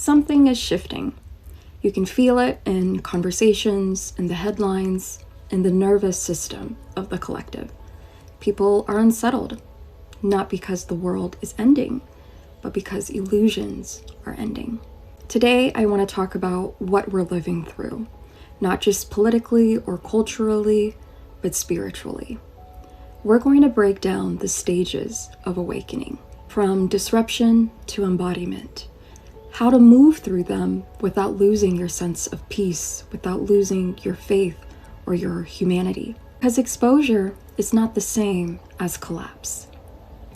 Something is shifting. You can feel it in conversations, in the headlines, in the nervous system of the collective. People are unsettled, not because the world is ending, but because illusions are ending. Today, I want to talk about what we're living through, not just politically or culturally, but spiritually. We're going to break down the stages of awakening, from disruption to embodiment, how to move through them without losing your sense of peace, without losing your faith or your humanity. Because exposure is not the same as collapse.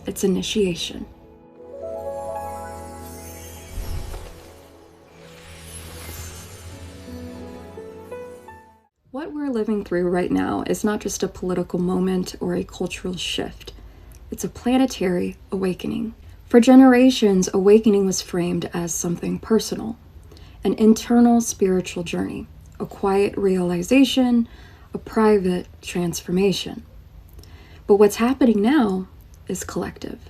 It's initiation. What we're living through right now is not just a political moment or a cultural shift. It's a planetary awakening. For generations, awakening was framed as something personal, an internal spiritual journey, a quiet realization, a private transformation. But what's happening now is collective.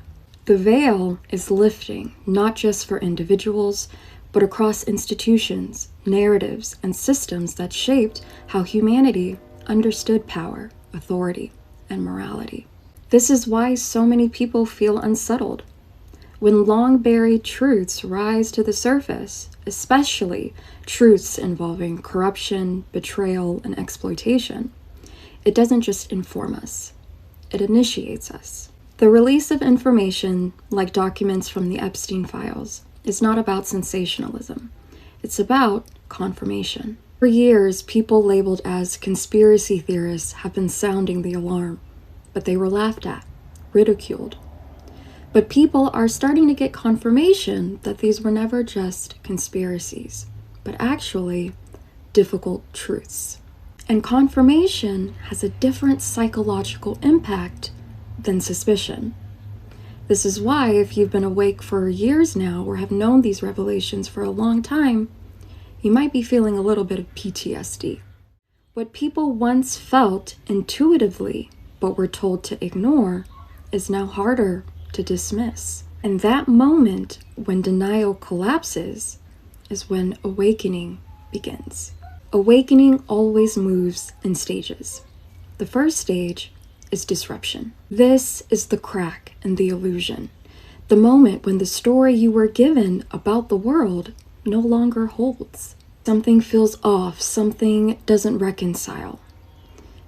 The veil is lifting, not just for individuals, but across institutions, narratives, and systems that shaped how humanity understood power, authority, and morality. This is why so many people feel unsettled. When long-buried truths rise to the surface, especially truths involving corruption, betrayal, and exploitation, it doesn't just inform us, it initiates us. The release of information, like documents from the Epstein files, is not about sensationalism. It's about confirmation. For years, people labeled as conspiracy theorists have been sounding the alarm, but they were laughed at, ridiculed. But people are starting to get confirmation that these were never just conspiracies, but actually difficult truths. And confirmation has a different psychological impact than suspicion. This is why, if you've been awake for years now or have known these revelations for a long time, you might be feeling a little bit of PTSD. What people once felt intuitively but were told to ignore is now harder to dismiss. And that moment when denial collapses is when awakening begins. Awakening always moves in stages. The first stage is disruption. This is the crack in the illusion, the moment when the story you were given about the world no longer holds. Something feels off, something doesn't reconcile.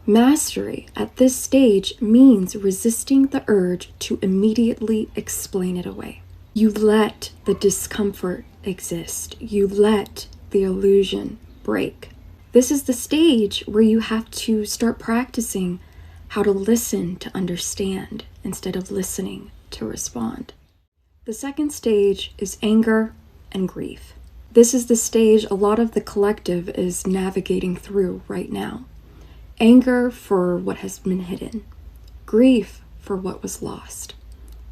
Mastery at this stage means resisting the urge to immediately explain it away. You let the discomfort exist. You let the illusion break. This is the stage where you have to start practicing how to listen to understand instead of listening to respond. The second stage is anger and grief. This is the stage a lot of the collective is navigating through right now. Anger for what has been hidden, grief for what was lost,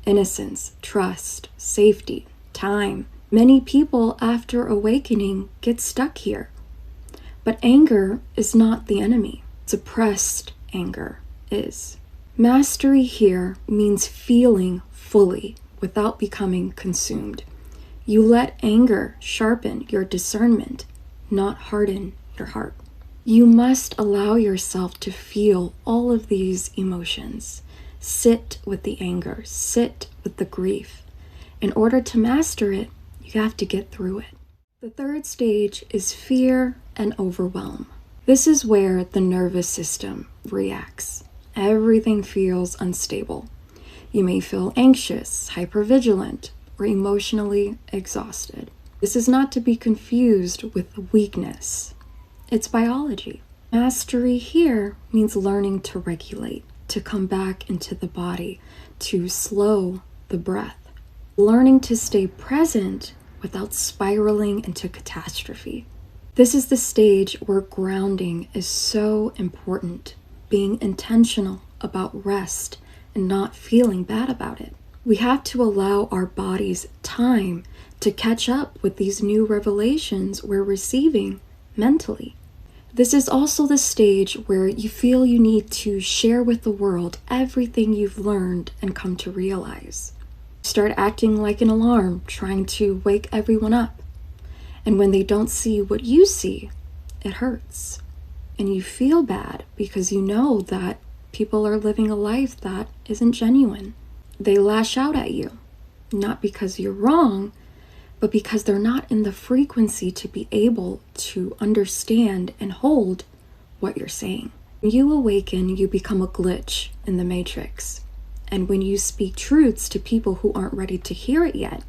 innocence, trust, safety, time. Many people after awakening get stuck here. But anger is not the enemy. Suppressed anger is. Mastery here means feeling fully without becoming consumed. You let anger sharpen your discernment, not harden your heart. You must allow yourself to feel all of these emotions. Sit with the anger, sit with the grief. In order to master it, you have to get through it. The third stage is fear and overwhelm. This is where the nervous system reacts. Everything feels unstable. You may feel anxious, hypervigilant, or emotionally exhausted. This is not to be confused with weakness. It's biology. Mastery here means learning to regulate, to come back into the body, to slow the breath. Learning to stay present without spiraling into catastrophe. This is the stage where grounding is so important, being intentional about rest and not feeling bad about it. We have to allow our bodies time to catch up with these new revelations we're receiving mentally. This is also the stage where you feel you need to share with the world everything you've learned and come to realize. Start acting like an alarm, trying to wake everyone up. And when they don't see what you see, it hurts. And you feel bad because you know that people are living a life that isn't genuine. They lash out at you, not because you're wrong, but because they're not in the frequency to be able to understand and hold what you're saying. When you awaken, you become a glitch in the matrix. And when you speak truths to people who aren't ready to hear it yet,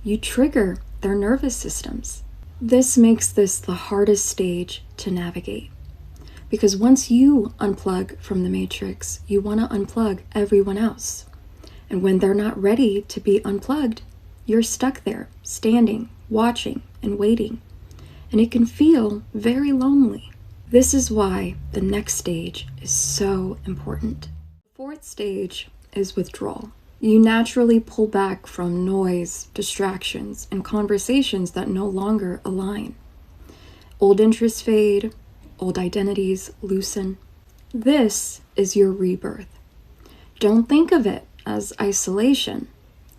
you trigger their nervous systems. This makes this the hardest stage to navigate. Because once you unplug from the matrix, you want to unplug everyone else. And when they're not ready to be unplugged, you're stuck there, standing, watching, and waiting. And it can feel very lonely. This is why the next stage is so important. The fourth stage is withdrawal. You naturally pull back from noise, distractions, and conversations that no longer align. Old interests fade, old identities loosen. This is your rebirth. Don't think of it as isolation.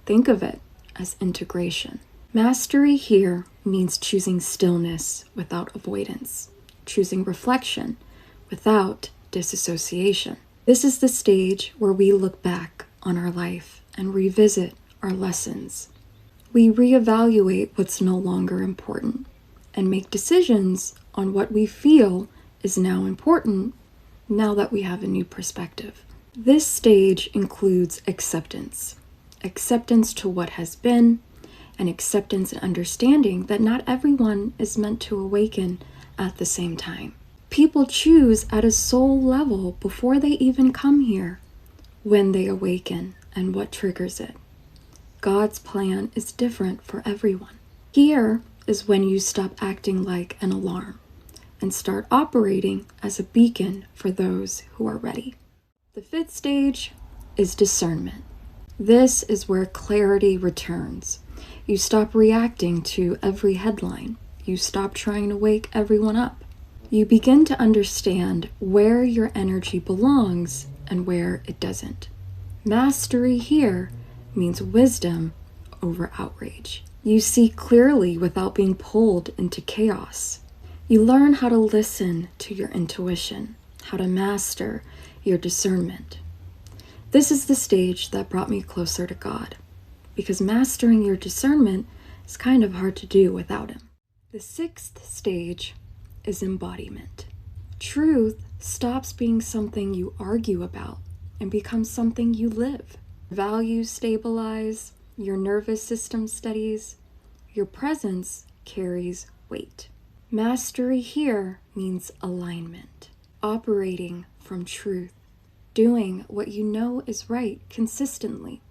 Think of it as integration. Mastery here means choosing stillness without avoidance, choosing reflection without disassociation. This is the stage where we look back on our life and revisit our lessons. We reevaluate what's no longer important and make decisions on what we feel is now important now that we have a new perspective. This stage includes acceptance. Acceptance to what has been, and acceptance and understanding that not everyone is meant to awaken at the same time. People choose at a soul level before they even come here when they awaken and what triggers it. God's plan is different for everyone. Here is when you stop acting like an alarm and start operating as a beacon for those who are ready. The fifth stage is discernment. This is where clarity returns. You stop reacting to every headline. You stop trying to wake everyone up. You begin to understand where your energy belongs and where it doesn't. Mastery here means wisdom over outrage. You see clearly without being pulled into chaos. You learn how to listen to your intuition, how to master your discernment. This is the stage that brought me closer to God, because mastering your discernment is kind of hard to do without Him. The sixth stage is embodiment. Truth stops being something you argue about and becomes something you live. Values stabilize, your nervous system steadies, your presence carries weight. Mastery here means alignment, operating from truth, doing what you know is right consistently,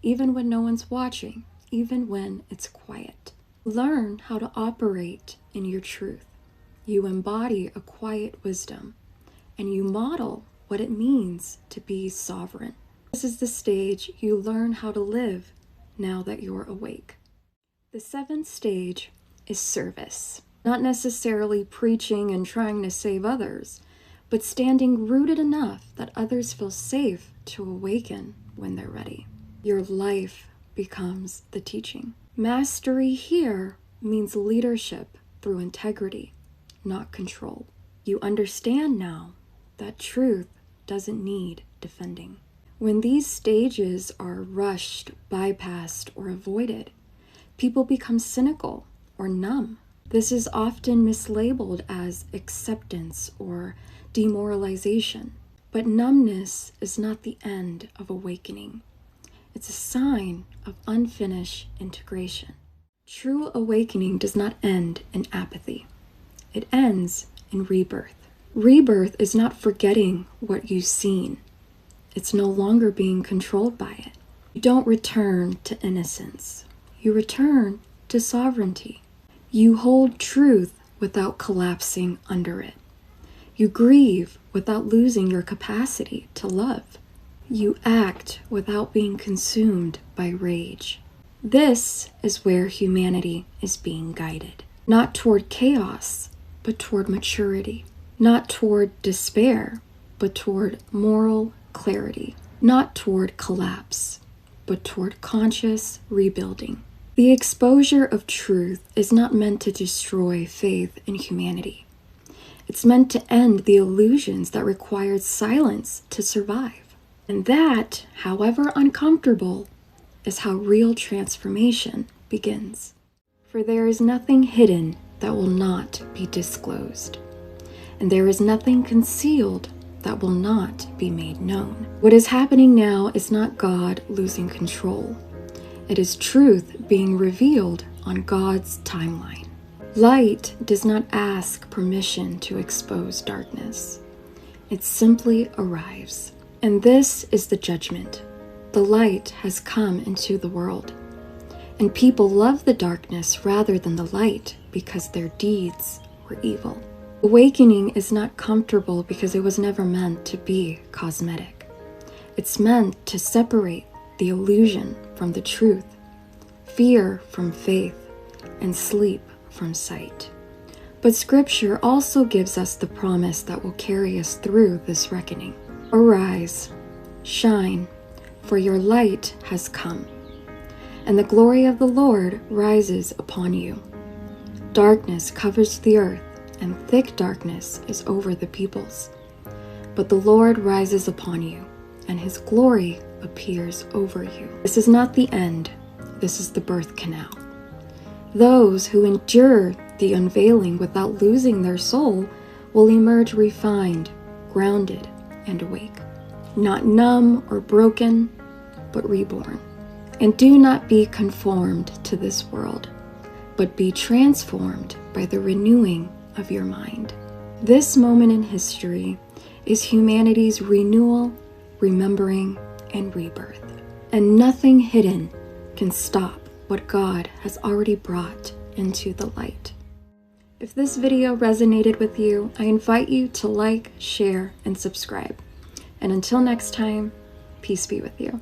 even when no one's watching, even when it's quiet. Learn how to operate in your truth. You embody a quiet wisdom, and you model what it means to be sovereign. This is the stage you learn how to live now that you're awake. The seventh stage is service. Not necessarily preaching and trying to save others, but standing rooted enough that others feel safe to awaken when they're ready. Your life becomes the teaching. Mastery here means leadership through integrity, not control. You understand now that truth doesn't need defending. When these stages are rushed, bypassed, or avoided, people become cynical or numb. This is often mislabeled as acceptance or demoralization. But numbness is not the end of awakening. It's a sign of unfinished integration. True awakening does not end in apathy. It ends in rebirth. Rebirth is not forgetting what you've seen. It's no longer being controlled by it. You don't return to innocence. You return to sovereignty. You hold truth without collapsing under it. You grieve without losing your capacity to love. You act without being consumed by rage. This is where humanity is being guided. Not toward chaos, but toward maturity. Not toward despair, but toward moral clarity. Not toward collapse, but toward conscious rebuilding. The exposure of truth is not meant to destroy faith in humanity. It's meant to end the illusions that required silence to survive. And that, however uncomfortable, is how real transformation begins. For there is nothing hidden that will not be disclosed, and there is nothing concealed that will not be made known. What is happening now is not God losing control. It is truth being revealed on God's timeline. Light does not ask permission to expose darkness. It simply arrives. And this is the judgment. The light has come into the world. And people love the darkness rather than the light because their deeds were evil. Awakening is not comfortable because it was never meant to be cosmetic. It's meant to separate the illusion from the truth, fear from faith, and sleep from sight. But Scripture also gives us the promise that will carry us through this reckoning. Arise, shine, for your light has come, and the glory of the Lord rises upon you. Darkness covers the earth, and thick darkness is over the peoples. But the Lord rises upon you, and his glory appears over you. This is not the end. This is the birth canal. Those who endure the unveiling without losing their soul will emerge refined, grounded, and awake. Not numb or broken, but reborn. And do not be conformed to this world, but be transformed by the renewing of your mind. This moment in history is humanity's renewal, remembering, and rebirth. And nothing hidden can stop what God has already brought into the light. If this video resonated with you, I invite you to like, share, and subscribe. And until next time, peace be with you.